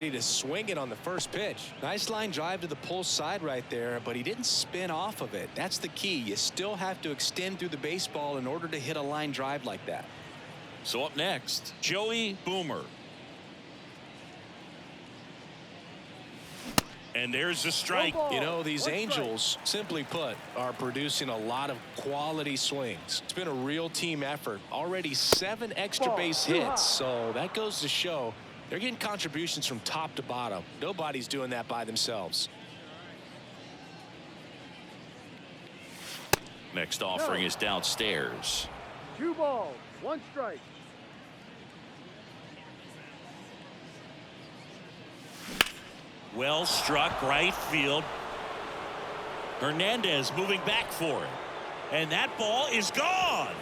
To swing it on the first pitch. Nice line drive to the pull side right there, but he didn't spin off of it. That's the key. You still have to extend through the baseball in order to hit a line drive like that. So up next, Joey Boomer. And there's a strike. You know, these Angels, simply put, are producing a lot of quality swings. It's been a real team effort. Already 7 extra base hits, so that goes to show they're getting contributions from top to bottom. Nobody's doing that by themselves. Next offering is downstairs. 2 balls, 1 strike. Well struck right field. Hernandez moving back for it. And that ball is gone.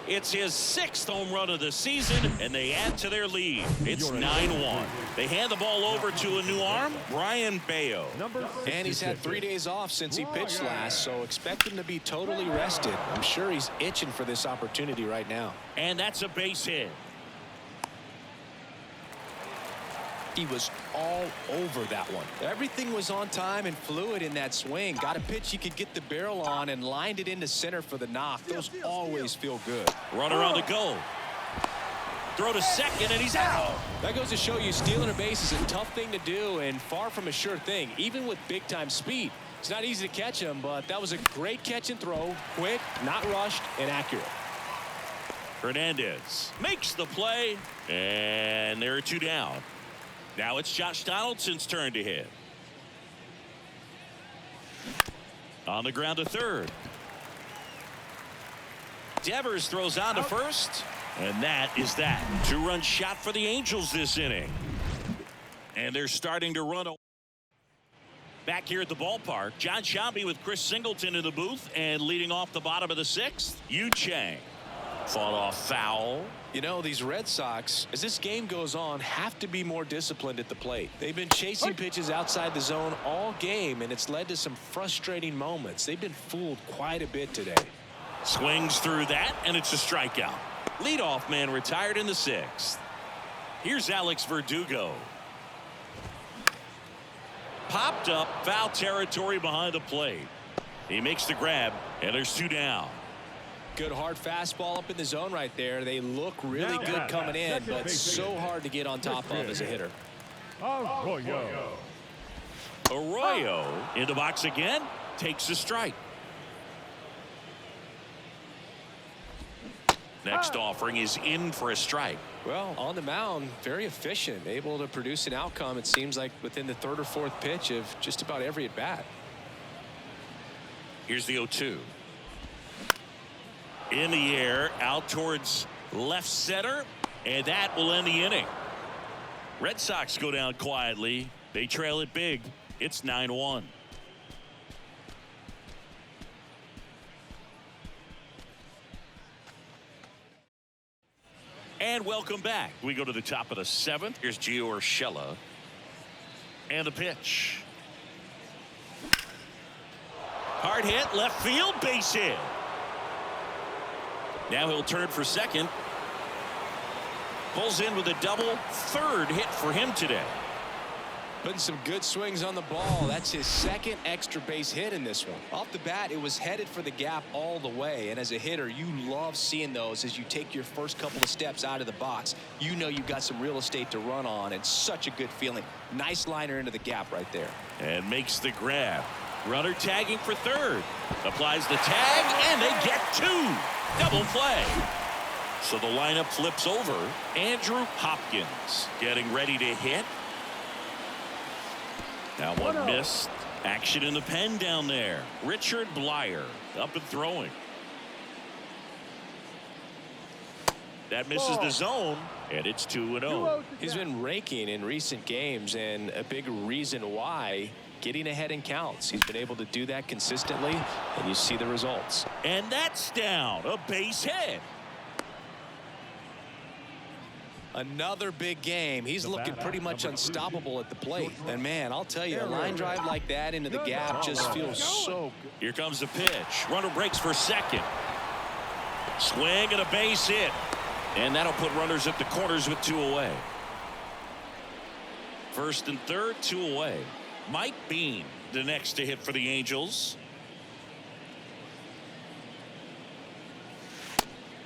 It's his 6th home run of the season, and they add to their lead. It's 9-1. They hand the ball over to a new arm, Brian Bayo. And he's had 3 days off since he pitched last, so expect him to be totally rested. I'm sure he's itching for this opportunity right now. And that's a base hit. He was all over that one. Everything was on time and fluid in that swing. Got a pitch he could get the barrel on and lined it into center for the knock. Those always feel good. Runner on the go. Throw to second, and he's out. That goes to show you stealing a base is a tough thing to do and far from a sure thing, even with big-time speed. It's not easy to catch him, but that was a great catch and throw. Quick, not rushed, and accurate. Hernandez makes the play, and there are 2 down. Now it's Josh Donaldson's turn to hit. On the ground to third. Devers throws on to first. And that is that. 2-run shot for the Angels this inning. And they're starting to run. Back here at the ballpark, John Shambi with Chris Singleton in the booth. And leading off the bottom of the 6th, Yu Chang. Fought off foul. You know, these Red Sox, as this game goes on, have to be more disciplined at the plate. They've been chasing pitches outside the zone all game, and it's led to some frustrating moments. They've been fooled quite a bit today. Swings through that, and it's a strikeout. Leadoff man retired in the 6th. Here's Alex Verdugo. Popped up, foul territory behind the plate. He makes the grab, and there's 2 down. Good hard fastball up in the zone right there. They look really good coming in, but so hard to get on top of as a hitter. Arroyo in the box again, takes a strike. Next offering is in for a strike. Well, on the mound, very efficient, able to produce an outcome, it seems like, within the 3rd or 4th pitch of just about every at bat. Here's the 0-2. In the air, out towards left center, and that will end the inning. Red Sox go down quietly. They trail it big. It's 9-1. And welcome back. We go to the top of the 7th. Here's Gio Urshela. And the pitch. Hard hit, left field, base hit. Now he'll turn for second. Pulls in with a double. 3rd hit for him today. Putting some good swings on the ball. That's his 2nd extra base hit in this one. Off the bat, it was headed for the gap all the way. And as a hitter, you love seeing those as you take your first couple of steps out of the box. You know you've got some real estate to run on, and such a good feeling. Nice liner into the gap right there. And makes the grab. Runner tagging for 3rd. Applies the tag, and they get 2. Double play. So the lineup flips over. Andrew Hopkins getting ready to hit. Now one missed. Action in the pen down there. Richard Blyer up and throwing. That misses the zone, and it's 2-0. He's been raking in recent games, and a big reason why, getting ahead in counts. He's been able to do that consistently, and you see the results. And that's down. A base hit. Another big game. He's looking pretty much unstoppable at the plate. And, man, I'll tell you, a line drive like that into the gap just feels so good. Here comes the pitch. Runner breaks for second. Swing and a base hit. And that'll put runners at the corners with 2 away. First and third, 2 away. Mike Bean, the next to hit for the Angels.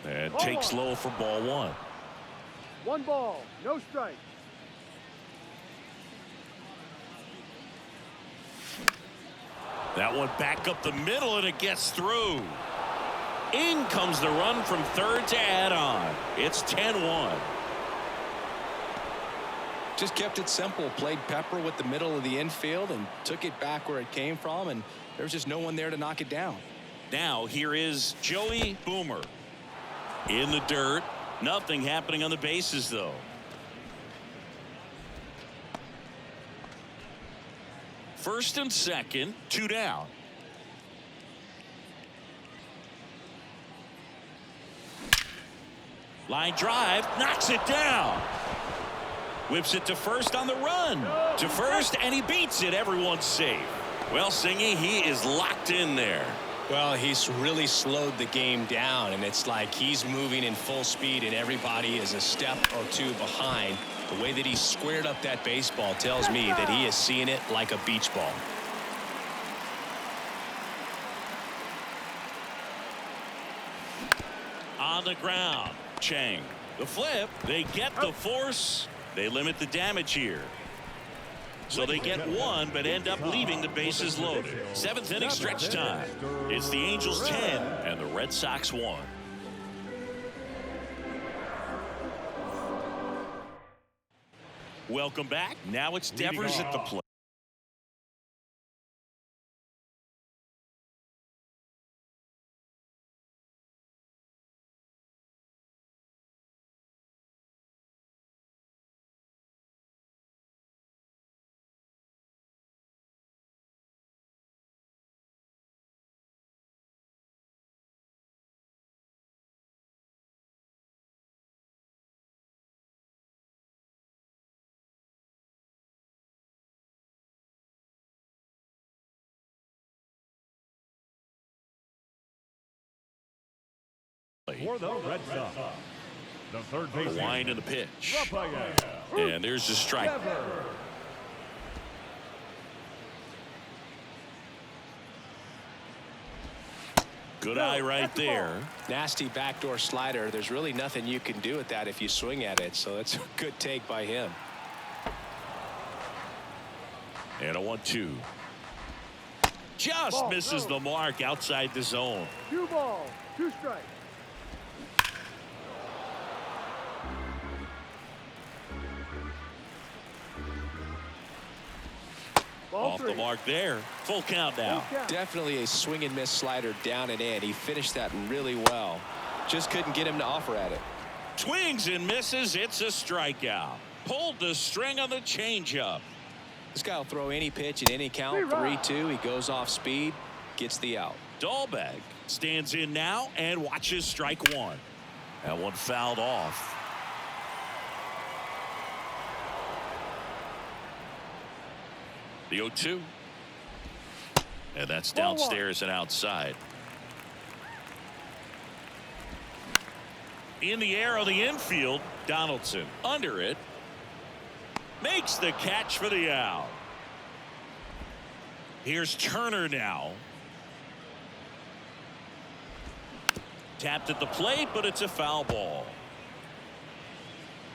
And takes low for ball 1. 1 ball, no strike. That one back up the middle, and it gets through. In comes the run from third to add on. It's 10-1. Just kept it simple. Played pepper with the middle of the infield and took it back where it came from, and there's just no one there to knock it down. Now here is Joey Boomer. In the dirt. Nothing happening on the bases, though. First and second, 2 down. Line drive, knocks it down. Whips it to first on the run. To first, and he beats it. Everyone's safe. Well, Singy, he is locked in there. Well, he's really slowed the game down, and it's like he's moving in full speed, and everybody is a step or 2 behind. The way that he squared up that baseball tells me that he is seeing it like a beach ball. On the ground, Chang. The flip, they get the force. They limit the damage here. So they get 1, but end up leaving the bases loaded. 7th inning stretch time. It's the Angels 10 and the Red Sox 1. Welcome back. Now it's Devers at the plate. For the Red Sox, the third The baseman, wind and the pitch. Rafael. And there's the strike. Good eye right there. Nasty backdoor slider. There's really nothing you can do with that if you swing at it, so it's a good take by him. And a 1-2. Just misses the mark outside the zone. 2 balls, 2 strikes. Off the mark there. Full count now. Definitely a swing and miss slider down and in. He finished that really well. Just couldn't get him to offer at it. Swings and misses. It's a strikeout. Pulled the string on the changeup. This guy will throw any pitch at any count. 3-2. He goes off speed, gets the out. Dahlbeck stands in now and watches strike 1. That one fouled off. The 0-2. And that's downstairs and outside. In the air of the infield, Donaldson under it. Makes the catch for the out. Here's Turner now. Tapped at the plate, but it's a foul ball.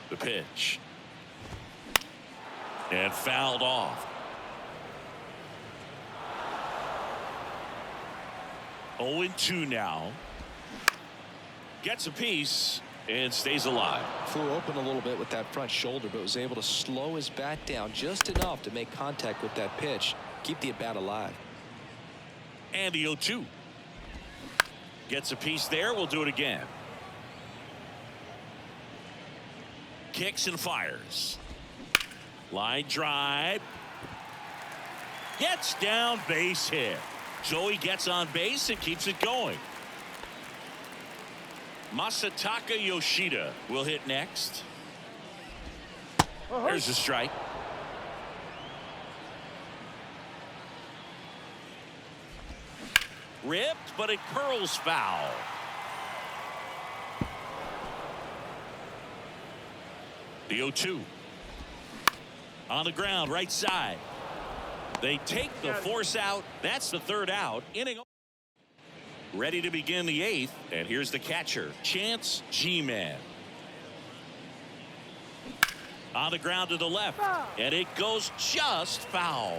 The pitch. And fouled off. 0-2 now. Gets a piece and stays alive. Flew open a little bit with that front shoulder, but was able to slow his bat down just enough to make contact with that pitch. Keep the at-bat alive. And the 0-2. Gets a piece there. We'll do it again. Kicks and fires. Line drive. Gets down, base hit. Joey gets on base and keeps it going. Masataka Yoshida will hit next. There's a strike. Ripped, but it curls foul. The 0-2. On the ground, right side. They take the force out. That's the third out. Inning ready to begin the eighth. And here's the catcher, Chance G-Man. On the ground to the left. And it goes just foul.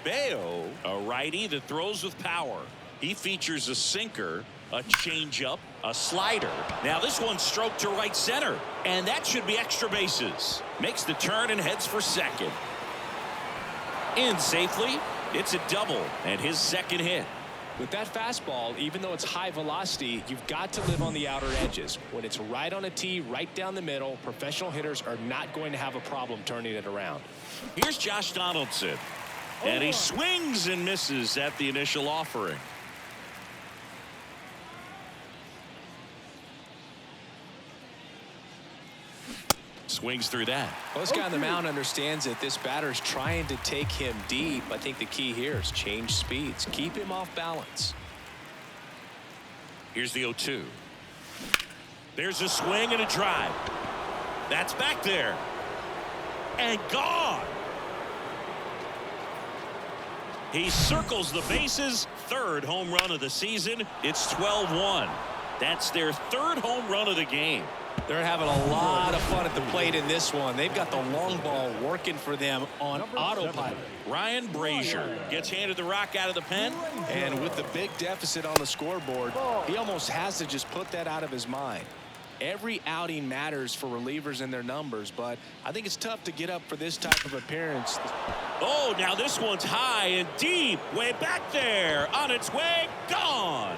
Bayo, a righty that throws with power. He features a sinker, a changeup, a slider. Now this one's stroked to right center. And that should be extra bases. Makes the turn and heads for second. In safely. It's a double and his second hit. With that fastball, even though it's high velocity, you've got to live on the outer edges. When it's right on a tee, right down the middle, professional hitters are not going to have a problem turning it around. Here's Josh Donaldson. And he swings and misses at the initial offering. Swings through that. Well, this guy on the mound understands that this batter's trying to take him deep. I think the key here is change speeds. Keep him off balance. Here's the 0-2. There's a swing and a drive. That's back there. And gone. He circles the bases. Third home run of the season. It's 12-1. That's their third home run of the game. They're having a lot of fun at the plate in this one. They've got the long ball working for them on autopilot. Ryan Brazier gets handed the rock out of the pen. And with the big deficit on the scoreboard, he almost has to just put that out of his mind. Every outing matters for relievers and their numbers, but I think it's tough to get up for this type of appearance. Oh, now this one's high and deep. Way back there. On its way. Gone.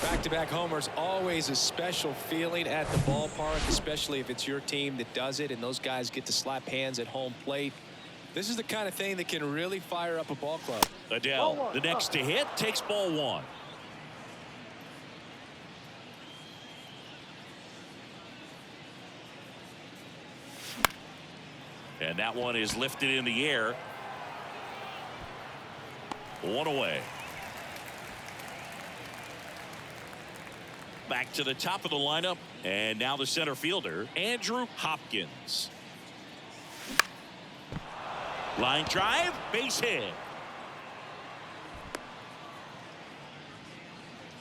Back-to-back homers, always a special feeling at the ballpark, especially if it's your team that does it and those guys get to slap hands at home plate. This is the kind of thing that can really fire up a ball club. Adele, the next to hit, takes ball one. And that one is lifted in the air. One away. Back to the top of the lineup. And now the center fielder, Andrew Hopkins. Line drive, base hit.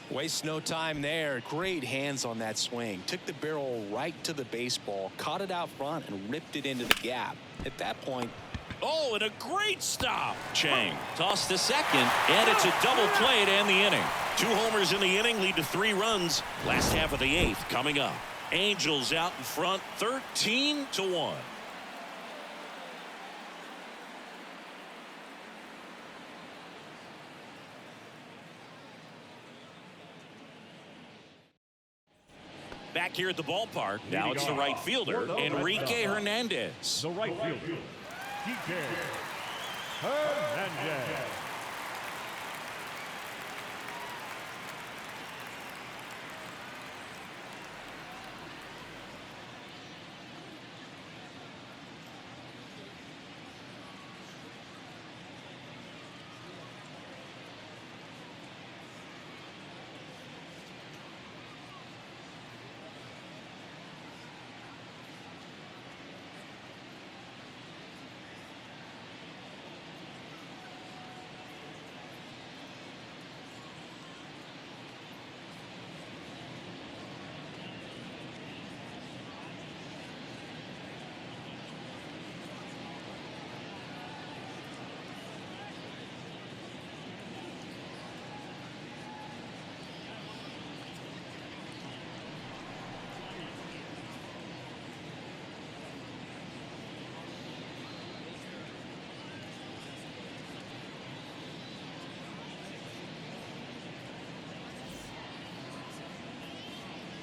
Wastes no time there. Great hands on that swing. Took the barrel right to the baseball, caught it out front, and ripped it into the gap. At that point, oh, and a great stop. Chang tossed to second, and it's a double play to end the inning. 2 homers in the inning lead to 3 runs. Last half of the 8th coming up. Angels out in front, 13-1. Back here at the ballpark, now it's the right fielder, Enrique Hernandez. The right fielder, Enrique Hernandez.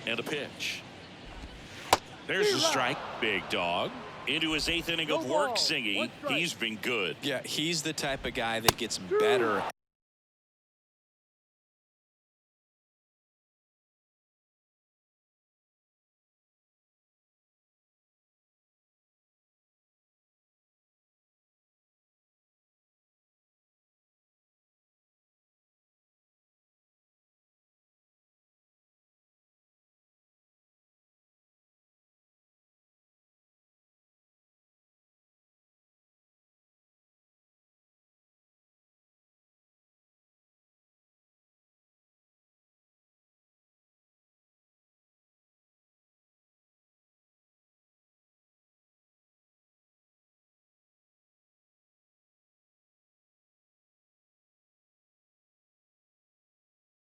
And a pitch. There's the strike. Big dog. Into his 8th inning of work, Singy. He's been good. yeah, he's the type of guy that gets better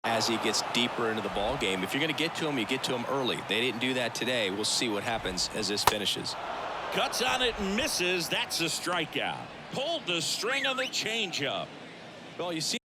as he gets deeper into the ball game. If you're going to get to him, you get to him early. They didn't do that today. We'll see what happens as this finishes. Cuts on it and misses. That's a strikeout. Pulled the string on the changeup. Well, you see.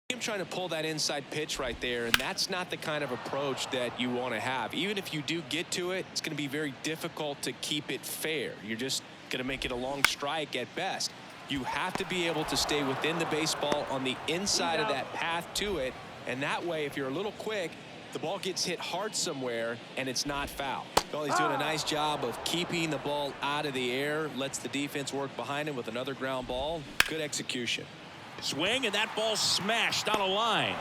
Him trying to pull that inside pitch right there, and that's not the kind of approach that you want to have. Even if you do get to it, it's going to be very difficult to keep it fair. You're just going to make it a long strike at best. You have to be able to stay within the baseball on the inside of that path to it, and that way, if you're a little quick, the ball gets hit hard somewhere and it's not foul. Well, he's doing a nice job of keeping the ball out of the air, lets the defense work behind him with another ground ball. Good execution. Swing, and that ball smashed on a line.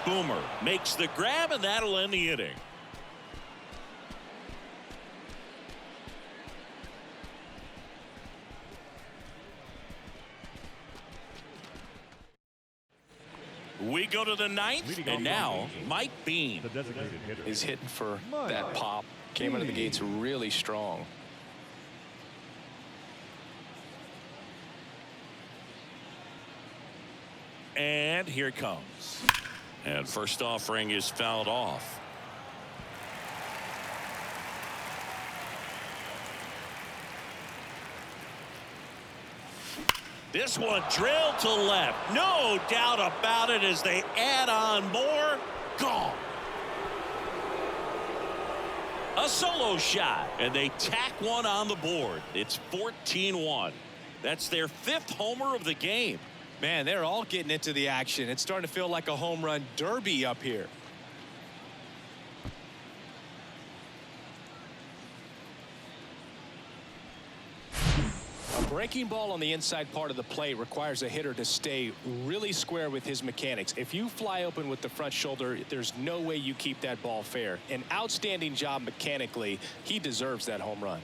Boomer makes the grab, and that'll end the inning. We go to the ninth, and now Mike Bean. The designated hitter. He's hitting for that pop. Came out of the gates really strong. And here it comes. And first offering is fouled off. This one drilled to left. No doubt about it as they add on more. Gone. A solo shot, and they tack one on the board. It's 14-1. That's their 5th homer of the game. Man, they're all getting into the action. It's starting to feel like a home run derby up here. A breaking ball on the inside part of the plate requires a hitter to stay really square with his mechanics. If you fly open with the front shoulder, there's no way you keep that ball fair. An outstanding job mechanically. He deserves that home run.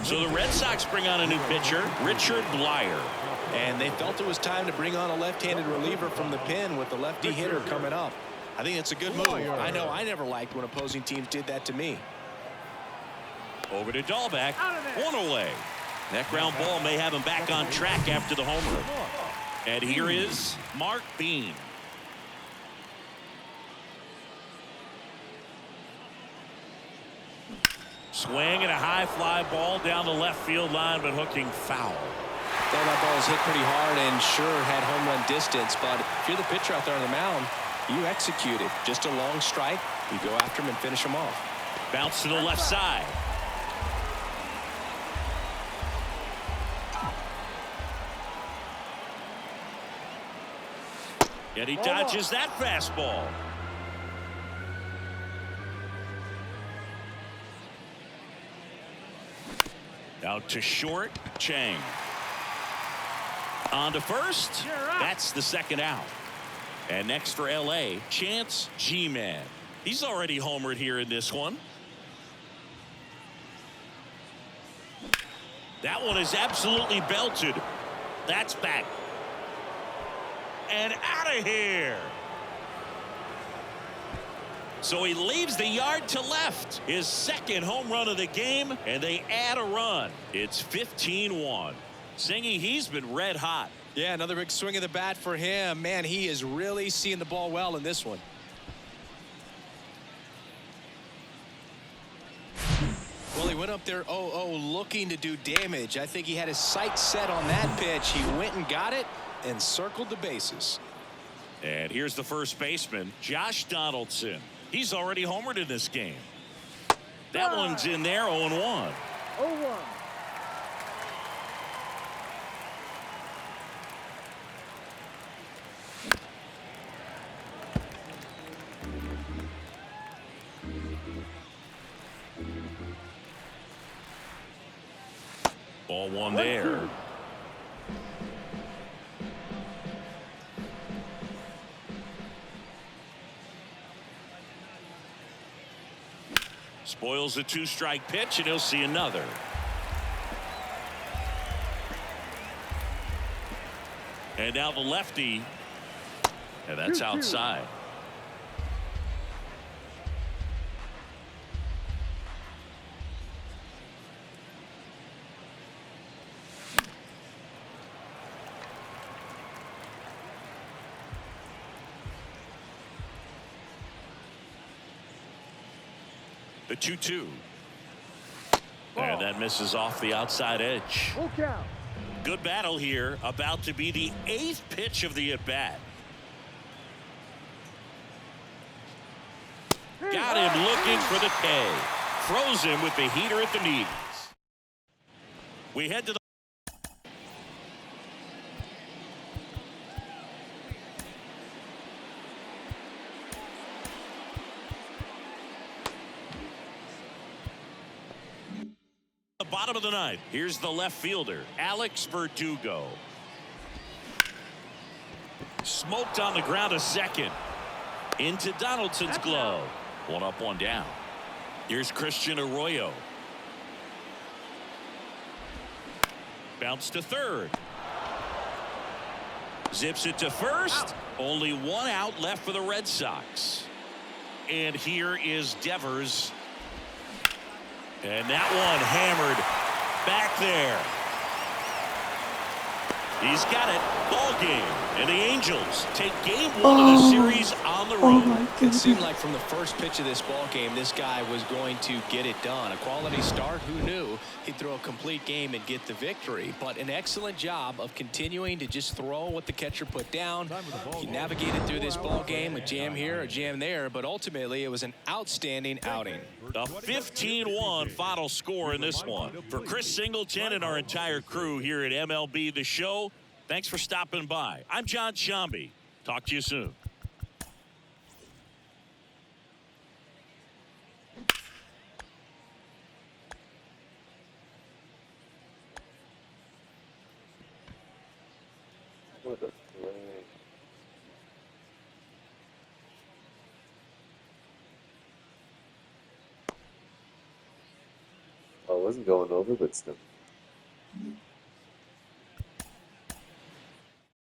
So the Red Sox bring on a new pitcher, Richard Blyer. And they felt it was time to bring on a left-handed reliever from the pen with the lefty hitter coming up. I think it's a good move. I know I never liked when opposing teams did that to me. Over to Dahlbeck, one away. That ground ball may have him back on track after the homer. And here is Mark Bean. Swing and a high fly ball down the left field line, but hooking foul. Though that ball was hit pretty hard and sure had home run distance, but if you're the pitcher out there on the mound, you execute it. Just a long strike. You go after him and finish him off. Bounce to the left side. And he dodges that fastball. Out to short, Chang. On to first. That's the second out. And next for LA, Chance G-Man. He's already homered here in this one. That one is absolutely belted. That's back. And out of here. So he leaves the yard to left. His second home run of the game, and they add a run. It's 15-1. Singy, he's been red hot. Yeah, another big swing of the bat for him. Man, he is really seeing the ball well in this one. Well, he went up there 0-0 looking to do damage. I think he had his sights set on that pitch. He went and got it and circled the bases. And here's the first baseman, Josh Donaldson. He's already homered in this game. That one's in there, 0-1. 0-1. Ball one there. Spoils a two-strike pitch, and he'll see another. And now the lefty, and that's outside. The 2-2. And that misses off the outside edge. Good battle here. About to be the 8th pitch of the at-bat. Got him looking for the K. Froze him with the heater at the knees. We head to the bottom of the ninth. Here's the left fielder, Alex Verdugo. Smoked on the ground a second. Into Donaldson's glove. One up, one down. Here's Christian Arroyo. Bounce to third. Zips it to first. Only one out left for the Red Sox. And here is Devers. And that one hammered back there. He's got it. Ball game. And the Angels take game one of the series on the road. It seemed like from the first pitch of this ball game, this guy was going to get it done. A quality start. Who knew he'd throw a complete game and get the victory? But an excellent job of continuing to just throw what the catcher put down. He navigated through this ball game, a jam here, a jam there, but ultimately it was an outstanding outing. A 15-1 final score in this one. For Chris Singleton and our entire crew here at MLB The Show, thanks for stopping by. I'm John Shambi. Talk to you soon. I wasn't going over, but still.